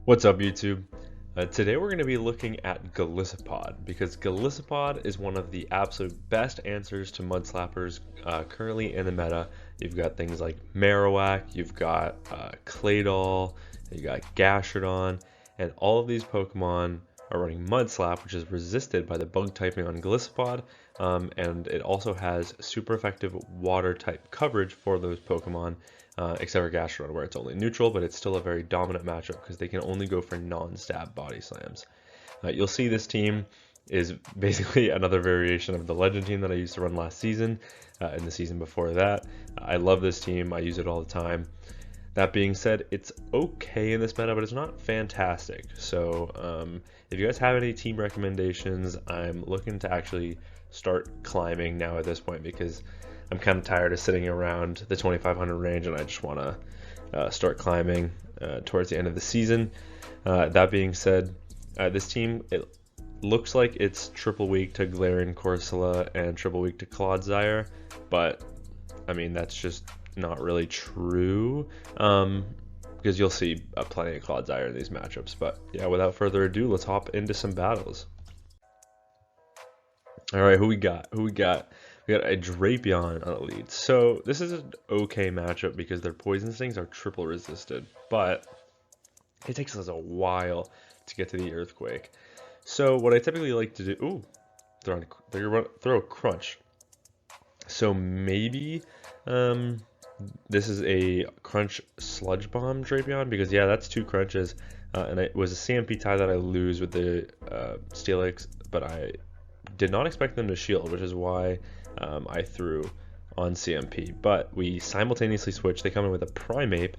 What's up, YouTube? Today we're going to be looking at GOLISOPOD because GOLISOPOD is one of the absolute best answers to Mudslappers currently in the meta. You've got things like Marowak, you've got Claydol, you've got Gastrodon, and all of these Pokemon are running Mudslap, which is resisted by the bug typing on GOLISOPOD, and it also has super effective water type coverage for those Pokemon. Except for Gastrodon, where it's only neutral, but it's still a very dominant matchup because they can only go for non-stab body slams. You'll see this team is basically another variation of the Legend team that I used to run last season and the season before that. I love this team. I use it all the time. That being said, it's okay in this meta, but it's not fantastic. So if you guys have any team recommendations, I'm looking to actually start climbing now at this point because I'm kind of tired of sitting around the 2500 range, and I just want to start climbing towards the end of the season. That being said, this team, it looks like it's triple weak to Galarian Corsola and triple weak to Clodsire, but I mean that's just not really true because you'll see plenty of Clodsire in these matchups. But yeah, without further ado, let's hop into some battles. All right, who we got? We got a Drapion on a lead. So this is an okay matchup because their poison stings are triple resisted, but it takes us a while to get to the earthquake. So what I typically like to do, throw a crunch. So maybe this is a crunch sludge bomb Drapion because yeah, that's two crunches, and it was a CMP tie that I lose with the Steelix, but I did not expect them to shield, which is why I threw on CMP. But we simultaneously switch. They come in with a Primeape,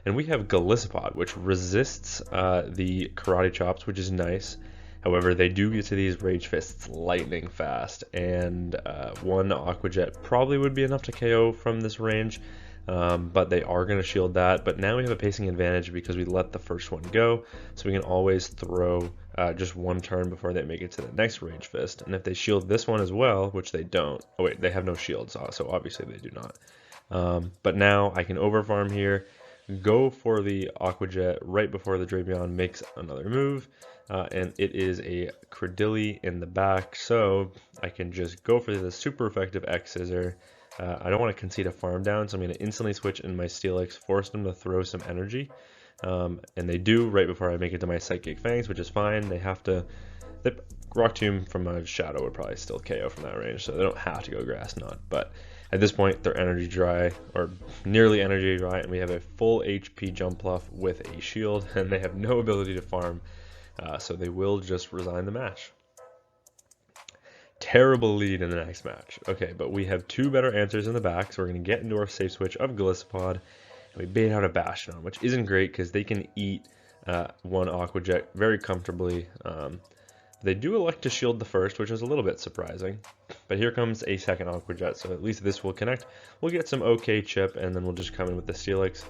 and we have GOLISOPOD, which resists the Karate Chops, which is nice. However, they do get to these Rage Fists lightning fast, and one Aqua Jet probably would be enough to KO from this range. But they are going to shield that. But now we have a pacing advantage because we let the first one go, so we can always throw just one turn before they make it to the next Rage Fist. And if they shield this one as well, which they don't, oh wait, they have no shields, so obviously they do not. But now I can overfarm here, go for the Aqua Jet right before the Drapion makes another move, and it is a Credilli in the back, so I can just go for the super effective X Scissor. I don't want to concede a farm down, so I'm going to instantly switch in my Steelix, force them to throw some energy, and they do right before I make it to my Psychic Fangs, which is fine. They have to, the Rock Tomb from a Shadow would probably still KO from that range, so they don't have to go Grass Knot, but at this point they're energy dry, or nearly energy dry, and we have a full HP Jumpluff with a shield, and they have no ability to farm, so they will just resign the match. Terrible lead in the next match. Okay, but we have two better answers in the back, so we're going to get into our safe switch of GOLISOPOD, and we bait out a Bastion, which isn't great because they can eat one Aqua Jet very comfortably. They do elect to shield the first, which is a little bit surprising, but here comes a second Aqua Jet, so at least this will connect. We'll get some okay chip, and then we'll just come in with the Steelix.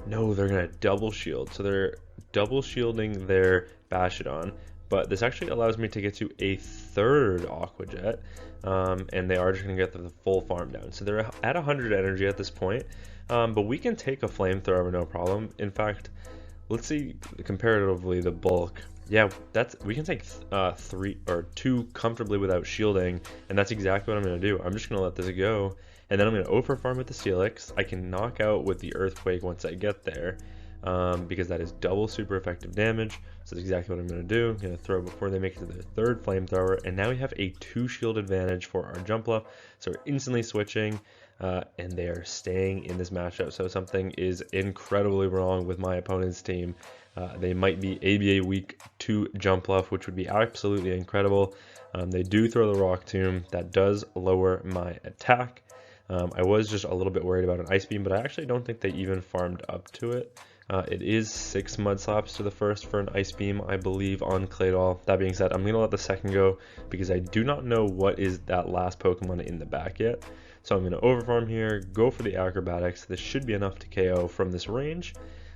No, they're going to double shield, so they're double shielding their Bastion. But this actually allows me to get to a third Aqua Jet, and they are just going to get the full farm down. So they're at 100 energy at this point, but we can take a Flamethrower no problem. In fact, let's see comparatively the bulk. Yeah, we can take 3 or 2 comfortably without shielding, and that's exactly what I'm going to do. I'm just going to let this go, and then I'm going to overfarm with the Steelix. I can knock out with the Earthquake once I get there. Because that is double super effective damage. So that's exactly what I'm going to do. I'm going to throw before they make it to their third Flamethrower, and now we have a 2 shield advantage for our Jumpluff. So we're instantly switching, and they are staying in this matchup. So something is incredibly wrong with my opponent's team. They might be ABA weak to Jumpluff, which would be absolutely incredible. They do throw the Rock Tomb. That does lower my attack. I was just a little bit worried about an Ice Beam, but I actually don't think they even farmed up to it. It is 6 Mudslaps to the first for an Ice Beam, I believe, on Claydol. That being said, I'm going to let the second go because I do not know what is that last Pokemon in the back yet. So I'm going to overfarm here, go for the Acrobatics. This should be enough to KO from this range,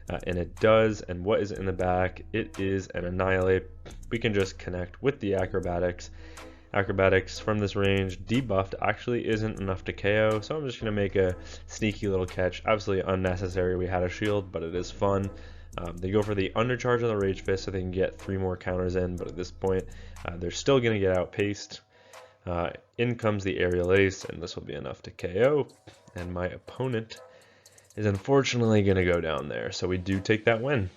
and it does. And what is in the back? It is an Annihilate. We can just connect with the Acrobatics. Acrobatics from this range debuffed actually isn't enough to KO, so I'm just going to make a sneaky little catch. Absolutely unnecessary, we had a shield, but it is fun. They go for the undercharge on the Rage Fist so they can get 3 more counters in, but at this point, they're still going to get outpaced. In comes the Aerial Ace, and this will be enough to KO, and my opponent is unfortunately going to go down there, so we do take that win.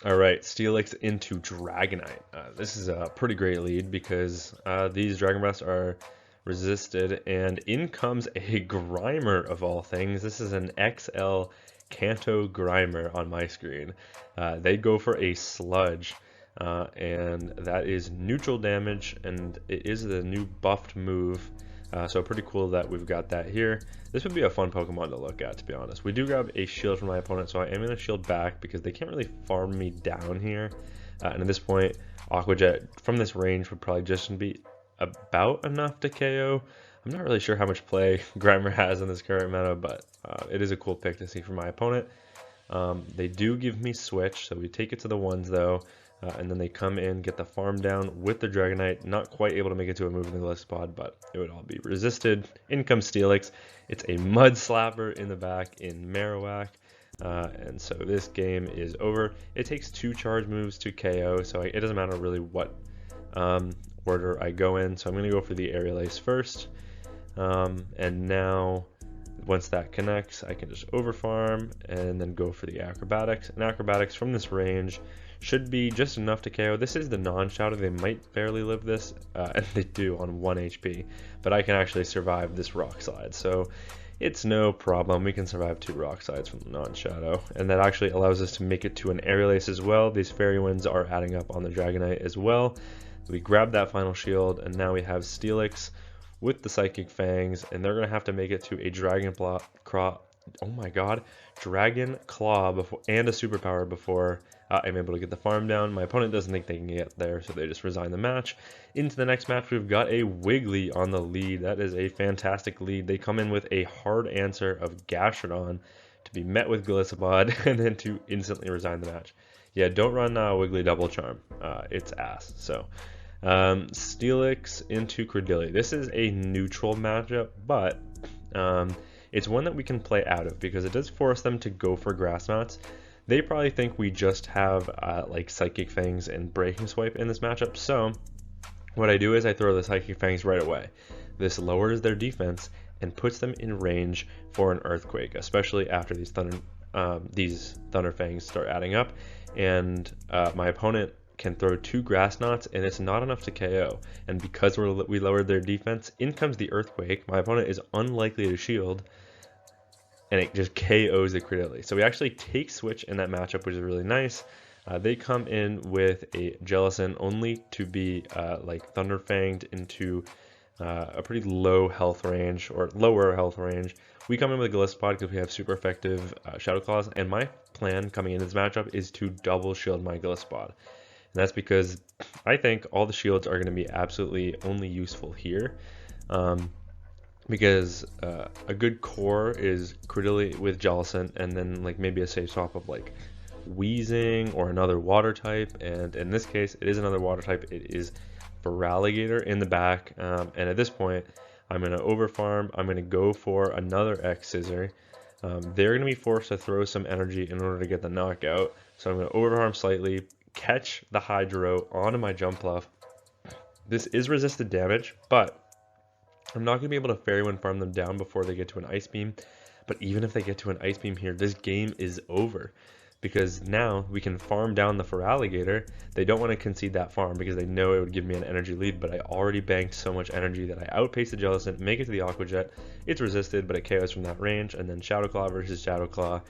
Alright, Steelix into Dragonite. This is a pretty great lead because these Dragon Breaths are resisted, and in comes a Grimer of all things. This is an XL Kanto Grimer on my screen. They go for a Sludge, and that is neutral damage, and it is the new buffed move. So pretty cool that we've got that here. This would be a fun Pokemon to look at, to be honest. We do grab a shield from my opponent, so I am going to shield back because they can't really farm me down here. And at this point, Aqua Jet from this range would probably just be about enough to KO. I'm not really sure how much play Grimer has in this current meta, but it is a cool pick to see from my opponent. They do give me Switch, so we take it to the ones though. And then they come in, get the farm down with the Dragonite, not quite able to make it to a move in the GOLISOPOD, but it would all be resisted. In comes Steelix. It's a Mud Slapper in the back in Marowak, and so this game is over. It takes 2 charge moves to KO, so it doesn't matter really what order I go in. So I'm going to go for the Aerial Ace first, and now once that connects, I can just overfarm and then go for the Acrobatics. And Acrobatics from this range should be just enough to KO. This is the non-Shadow. They might barely live this, and they do on 1 HP, but I can actually survive this Rock Slide, so it's no problem. We can survive 2 Rock Slides from the non-Shadow, and that actually allows us to make it to an Aerial Ace as well. These Fairy Winds are adding up on the Dragonite as well. We grab that final shield, and now we have Steelix with the Psychic Fangs, and they're going to have to make it to a Dragon Claw. Oh my god, Dragon Claw before, and a Superpower before I'm able to get the farm down. My opponent doesn't think they can get there, so they just resign the match. Into the next match, we've got a Wiggly on the lead. That is a fantastic lead. They come in with a hard answer of Gastrodon to be met with GOLISOPOD, and then to instantly resign the match. Yeah, don't run Wiggly Double Charm. It's ass. So Steelix into Credillia. This is a neutral matchup, but it's one that we can play out of because it does force them to go for Grass Mats. They probably think we just have like Psychic Fangs and Breaking Swipe in this matchup, so what I do is I throw the Psychic Fangs right away. This lowers their defense and puts them in range for an Earthquake, especially after these Thunder Fangs start adding up, and my opponent can throw 2 Grass Knots, and it's not enough to KO. And because we lowered their defense, in comes the Earthquake. My opponent is unlikely to shield, and it just KOs the Credillia. So we actually take Switch in that matchup, which is really nice. They come in with a Jellicent only to be like Thunder Fanged into a pretty low health range, or lower health range. We come in with a GOLISOPOD because we have super effective Shadow Claws, and my plan coming into this matchup is to double shield my GOLISOPOD. And that's because I think all the shields are going to be absolutely only useful here. Because a good core is Credillia with Jellicent, and then like maybe a safe swap of like Wheezing or another water type, and in this case it is another water type. It is Feraligatr in the back, and at this point I'm going to overfarm. I'm going to go for another X Scissor. They're going to be forced to throw some energy in order to get the knockout, so I'm going to overfarm slightly, catch the Hydro onto my Jumpluff. This is resisted damage, but I'm not going to be able to Fairy Wind farm them down before they get to an Ice Beam. But even if they get to an Ice Beam here, this game is over, because now we can farm down the Feraligatr. They don't want to concede that farm because they know it would give me an energy lead, but I already banked so much energy that I outpaced the Jellicent, make it to the Aqua Jet. It's resisted, but it KOs from that range, and then Shadow Claw versus Shadow Claw.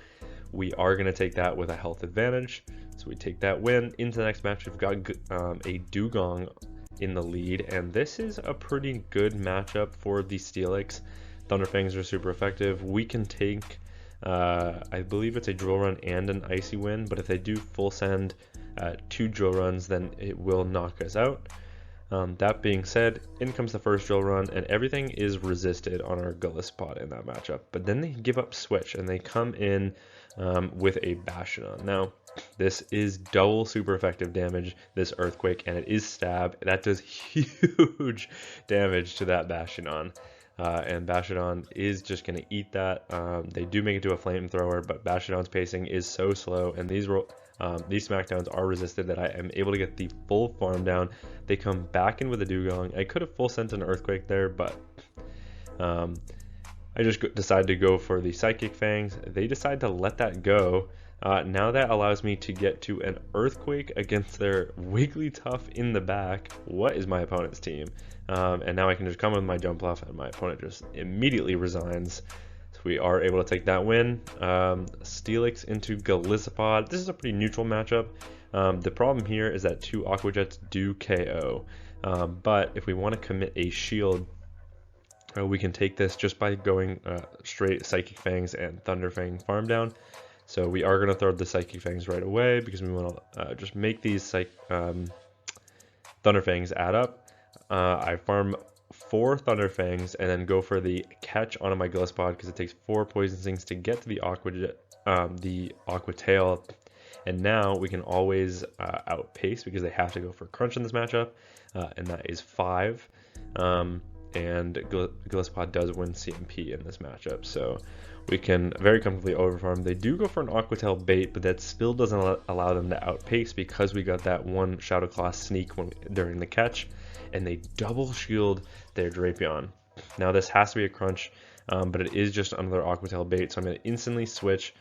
We are going to take that with a health advantage, so we take that win. Into the next match, we've got a Dugong in the lead, and this is a pretty good matchup for the Steelix. Thunderfangs are super effective. We can take, I believe it's a Drill Run and an Icy Wind, but if they do full send 2 Drill Runs, then it will knock us out. That being said, in comes the first Drill Run, and everything is resisted on our GOLISOPOD in that matchup. But then they give up Switch, and they come in with a Bastion. Now, this is double super effective damage, this Earthquake, and it is Stab. That does huge damage to that Bastion. and Bastiodon is just going to eat that. They do make it to a flamethrower, but Bastiodon's pacing is so slow, and these smackdowns are resisted that I am able to get the full farm down. They come back in with a Dugong. I could have full sent an Earthquake there, but I just decided to go for the Psychic Fangs. They decide to let that go. Now that allows me to get to an Earthquake against their Wigglytuff in the back. What is my opponent's team? And now I can just come with my Jumpluff, and my opponent just immediately resigns. So we are able to take that win. Steelix into Golisopod. This is a pretty neutral matchup. The problem here is that 2 Aqua Jets do KO. But if we want to commit a shield, we can take this just by going straight Psychic Fangs and Thunder Fang farm down. So we are going to throw the Psychic Fangs right away because we want to just make these Thunder Fangs add up. I farm 4 Thunder Fangs and then go for the catch onto my Golisopod because it takes 4 Poison Stings to get to the Aqua Tail. And now we can always outpace because they have to go for Crunch in this matchup, and that is 5. And Golisopod does win CMP in this matchup, so we can very comfortably overfarm. They do go for an Aqua Tail bait, but that still doesn't allow them to outpace because we got that one Shadow Claw sneak during the catch, and they double shield their Drapion. Now this has to be a Crunch, but it is just another Aqua Tail bait, so I'm going to instantly switch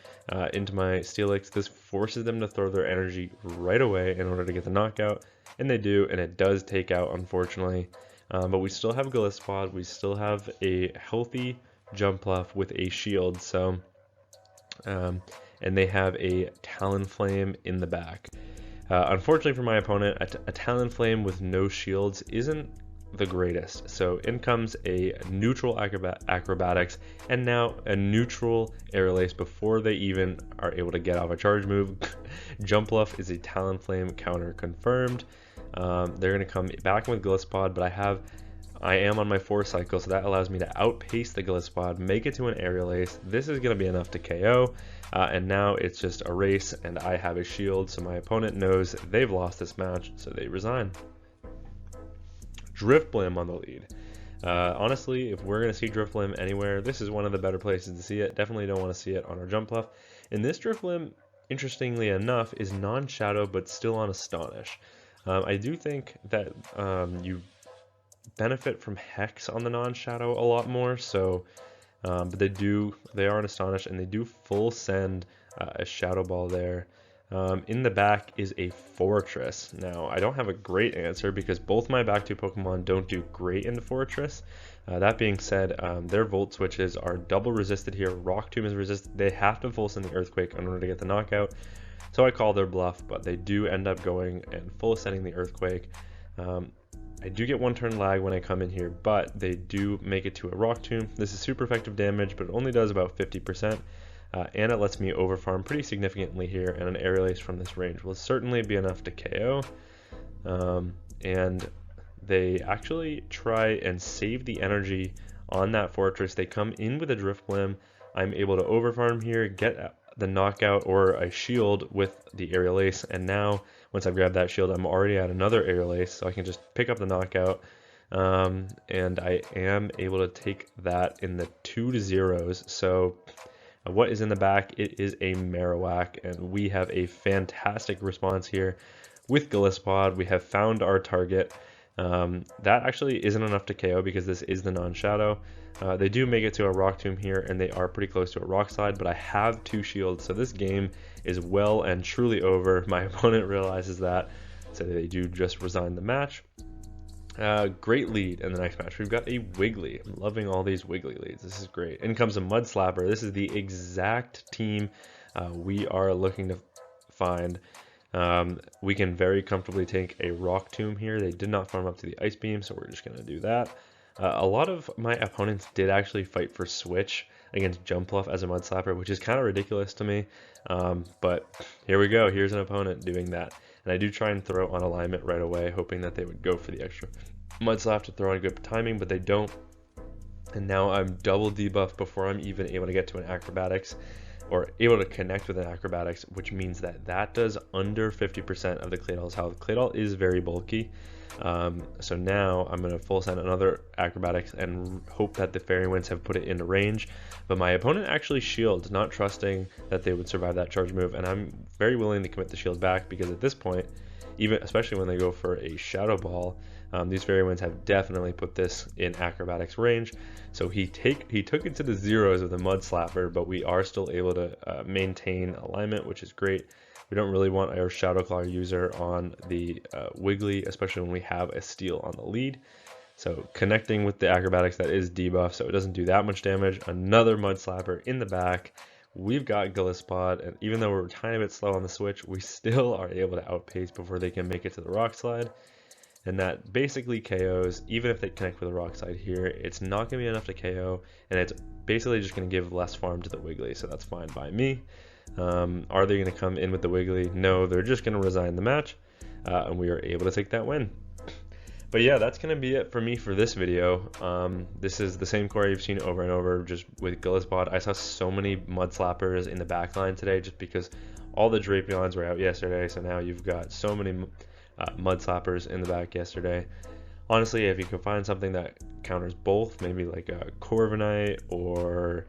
into my Steelix. This forces them to throw their energy right away in order to get the knockout, and they do, and it does take out, unfortunately. But we still have Golisopod, we still have a healthy Jumpluff with a shield, so and they have a Talonflame in the back. Unfortunately for my opponent, a Talonflame with no shields isn't the greatest. So in comes a neutral acrobatics and now a neutral Aerial Ace before they even are able to get off a charge move. Jumpluff is a Talonflame counter confirmed. They're going to come back with Golisopod, but I am on my 4th cycle, so that allows me to outpace the Golisopod, make it to an Aerial Ace. This is going to be enough to KO, and now it's just a race, and I have a shield, so my opponent knows they've lost this match, so they resign. Drifblim on the lead. Honestly, if we're going to see Drifblim anywhere, this is one of the better places to see it. Definitely don't want to see it on our Jumpluff. And this Drifblim, interestingly enough, is non-Shadow, but still on Astonish. I do think that you benefit from Hex on the non-Shadow a lot more, so but they are an Astonish, and they do full send a Shadow Ball there. In the back is a Fortress. Now, I don't have a great answer because both my back 2 Pokemon don't do great in the Fortress. That being said, their Volt Switches are double resisted here. Rock Tomb is resisted. They have to full send the Earthquake in order to get the knockout. So I call their bluff, but they do end up going and full sending the Earthquake. I do get 1 turn lag when I come in here, but they do make it to a Rock Tomb. This is super effective damage, but it only does about 50%. And it lets me overfarm pretty significantly here, and an Aerial Ace from this range will certainly be enough to KO. And they actually try and save the energy on that Fortress. They come in with a Drifblim. I'm able to overfarm here, get the knockout or a shield with the Aerial Ace, and now once I've grabbed that shield, I'm already at another Aerial Ace, so I can just pick up the knockout. And I am able to take that in the 2-0s. So what is in the back? It is a Marowak, and we have a fantastic response here with Golisopod. We have found our target. That actually isn't enough to KO because this is the non-Shadow. They do make it to a Rock Tomb here, and they are pretty close to a Rock Slide, but I have 2 shields, so this game is well and truly over. My opponent realizes that, so they do just resign the match. Great lead in the next match. We've got a Wiggly. I'm loving all these Wiggly leads. This is great. In comes a Mud Slapper. This is the exact team we are looking to find. We can very comfortably take a Rock Tomb here. They did not farm up to the Ice Beam, so we're just going to do that. A lot of my opponents did actually fight for Switch against Jumpluff as a Mud Slapper, which is kind of ridiculous to me. But here we go. Here's an opponent doing that. And I do try and throw on alignment right away, hoping that they would go for the extra Mud Slap to throw on good timing, but they don't. And now I'm double debuffed before I'm even able to get to an Acrobatics. or able to connect with an acrobatics, which means that that does under 50% of the Claydol's health. Claydol is very bulky. So now I'm going to full send another acrobatics and hope that the fairy winds have put it into range. But my opponent actually shields, not trusting that they would survive that charge move, and I'm very willing to commit the shield back, because at this point, even especially when they go for a shadow ball, these fairy winds have definitely put this in acrobatics range. So he took it to the zeros of the mud slapper, but we are still able to maintain alignment, which is great. We don't really want our Shadow Claw user on the Wiggly, especially when we have a steal on the lead. So connecting with the acrobatics, that is debuff, so it doesn't do that much damage. Another mud slapper in the back. We've got GOLISOPOD, and even though we're a tiny bit slow on the switch, we still are able to outpace before they can make it to the rock slide. And that basically KOs, even if they connect with a rock slide here, it's not going to be enough to KO, and it's basically just going to give less farm to the Wiggly, so that's fine by me. Are they going to come in with the Wiggly? No, they're just going to resign the match, and we are able to take that win. But yeah, that's going to be it for me for this video. This is the same core you've seen over and over, just with GOLISOPOD. I saw so many mud slappers in the back line today, just because all the Drapions were out yesterday, so now you've got so many mud slappers in the back yesterday. Honestly, if you can find something that counters both, maybe like a Corviknight or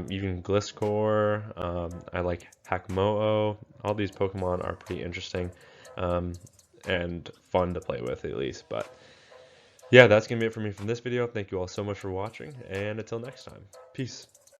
even Gliscor, I like Hakamo. All these Pokemon are pretty interesting and fun to play with, at least. But yeah, that's gonna be it for me from this video. Thank you all so much for watching, and until next time, peace.